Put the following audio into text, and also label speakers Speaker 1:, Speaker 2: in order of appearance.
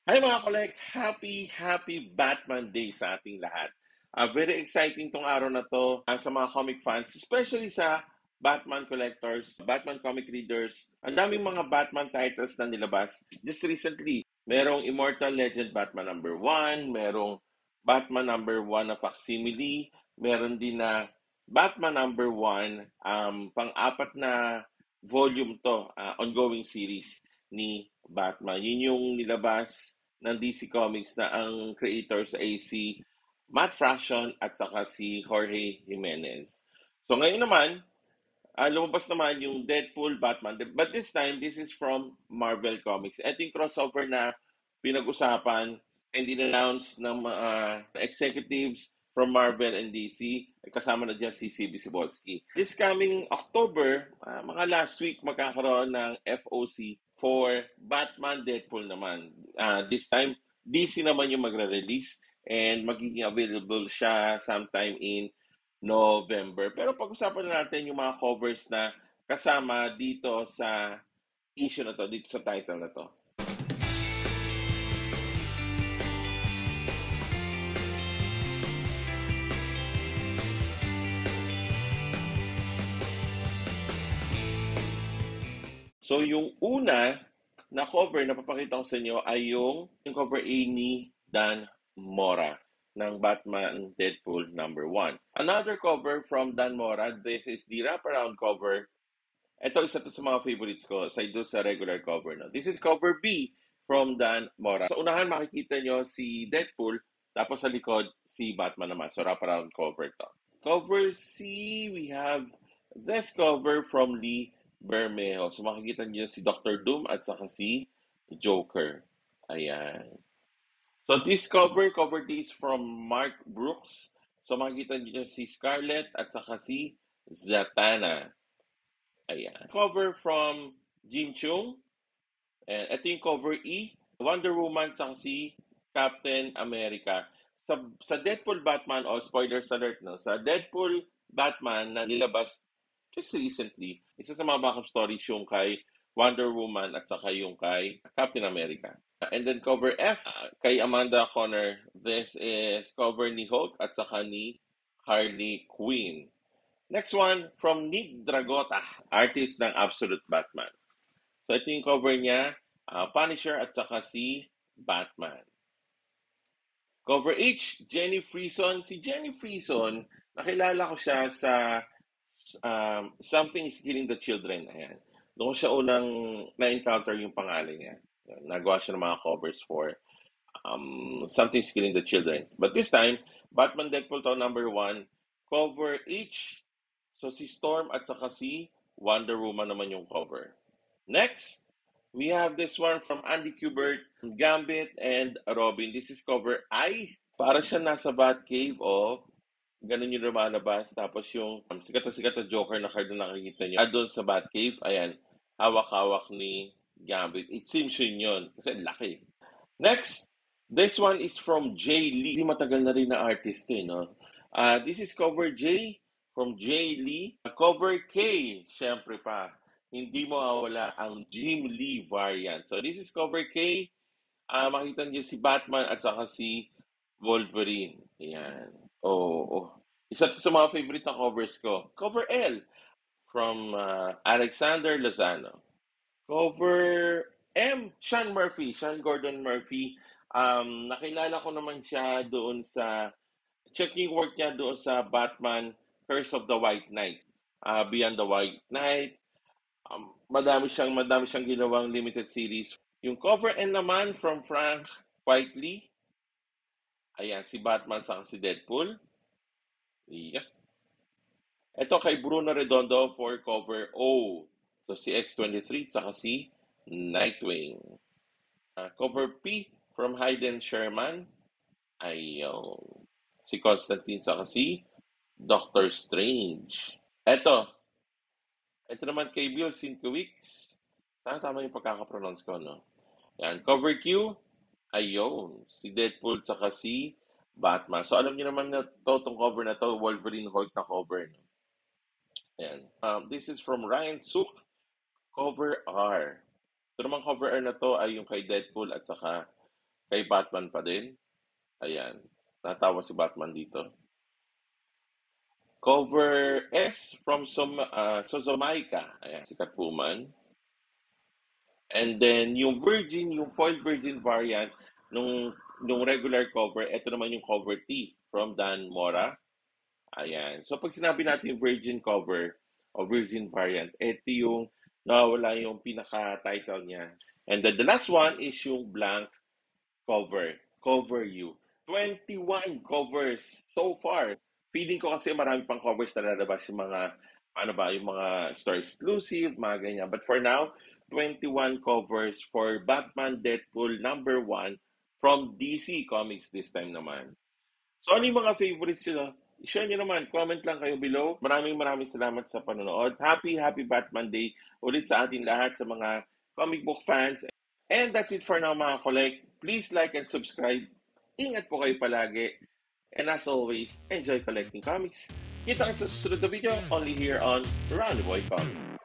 Speaker 1: Hi mga kolek! Happy Batman Day sa ating lahat. Very exciting tong araw na to sa mga comic fans, especially sa Batman collectors, Batman comic readers. Ang daming mga Batman titles na nilabas. Just recently, merong Immortal Legend Batman number 1, merong Batman number 1 na facsimile, meron din na Batman number 1, pang-apat na volume to, ongoing series ni Batman. Yun yung nilabas ng DC Comics na ang creators ay si Matt Fraction at saka si Jorge Jimenez. So ngayon naman, lumabas naman yung Deadpool Batman. But this time, this is from Marvel Comics. Ito yung crossover na pinag-usapan and in-announce ng mga executives from Marvel and DC. Kasama na dyan si CB Cebulski. This coming October, mga last week, magkakaroon ng FOC for Batman Deadpool naman. This time, DC naman yung magre-release and magiging available siya sometime in November. Pero pag-usapan na natin yung mga covers na kasama dito sa issue na to, dito sa title na to. So yung una na cover na papakita ko sa inyo ay yung cover A ni Dan Mora ng Batman Deadpool number 1. Another cover from Dan Mora, this is the wraparound cover. Ito isa to sa mga favorites ko sa sa regular cover. No? This is cover B from Dan Mora. Sa unahan makikita nyo si Deadpool, tapos sa likod si Batman naman. So wraparound cover to. Cover C, we have this cover from Lee Bermejo. So makikita niyo si Dr. Doom at saka si Joker. Ayan. So this cover D is from Mark Brooks. So makikita niyo si Scarlet at saka si Zatanna. Ayan. Cover from Jim Chung. And ito yung cover E, Wonder Woman at si Captain America. Sa Deadpool Batman, spoilers alert, no? Sa Deadpool Batman na nilabas just recently, isa sa mga backup stories yung kay Wonder Woman at saka yung kay Captain America. And then cover F, kay Amanda Conner, this is cover ni Hulk at saka ni Harley Quinn. Next one, from Nick Dragota, artist ng Absolute Batman. So ito yung cover niya, Punisher at saka si Batman. Cover H, Jenny Freeson. Si Jenny Freeson, nakilala ko siya sa Something is Killing the Children. Ayan. Doon siya unang na-encounter yung pangalan niya. Nagawa siya ng mga covers for Something is Killing the Children. But this time, Batman Deadpool to number 1, cover H. So si Storm at saka si Wonder Woman naman yung cover. Next, we have this one from Andy Kubert, Gambit, and Robin. This is cover I. Para siya nasa Batcave, ganun yung lumalabas. Tapos yung sikat na Joker na card na nakikita nyo. Doon sa Batcave, ayan, hawak-hawak ni Gambit. It seems yun. Kasi laki. Next, this one is from Jay Lee. Matagal na rin na artist no? This is cover J from Jay Lee. Cover K, syempre pa. Hindi mo mawawala ang Jim Lee variant. So this is cover K. Makita niyo si Batman at saka si Wolverine. Ayan. Isa to sa mga favorite na covers ko. Cover L from Alexander Lozano. Cover M, Sean Gordon Murphy. Nakilala ko naman siya doon sa checking work niya doon sa Batman Curse of the White Knight. Beyond the White Knight. Madami siyang ginawang limited series. Yung cover N naman from Frank Quitely. Ayan, si Batman sa si Deadpool. Yeah. Ito kay Bruno Redondo for cover O. So si X-23 saka si Nightwing. Cover P from Hayden Sherman. Ayun. Si Constantine saka si Doctor Strange. Ito naman kay Bill Sienkiewicz. Sana tama yung pagkakapronounce ko, no? Yan. Cover Q. Ayun. Si Deadpool saka si Batman. So alam niyo naman na itong cover na to, Wolverine Hulk na cover. No? Yan. This is from Ryan Suk. Cover R. Ito naman cover R na to ay yung kay Deadpool at saka Kay Batman pa din. Ayan. Natawa si Batman dito. Cover S from Sozomaika. Ayan, sikat po man. And then, yung Virgin, yung foil Virgin variant, nung regular cover, ito naman yung cover T from Dan Mora. Ayan. So, pag sinabi natin yung Virgin cover o Virgin variant, ito yung nawawala yung pinaka-title niya. And then the last one is yung blank cover. Cover You. 21 covers so far. Feeling ko kasi marami pang covers na lalabas yung mga, ano ba, yung mga store exclusive, mga ganyan. But for now, 21 covers for Batman Deadpool #1 from DC Comics this time naman. So ano yung mga favorites nyo? I-share nyo naman. Comment lang kayo below. Maraming salamat sa panonood. Happy Batman Day ulit sa ating lahat sa mga comic book fans. And that's it for now mga kolek. Please like and subscribe. Ingat po kayo palagi. And as always, enjoy collecting comics. Kita sa susunod na video only here on Round Boy Comics.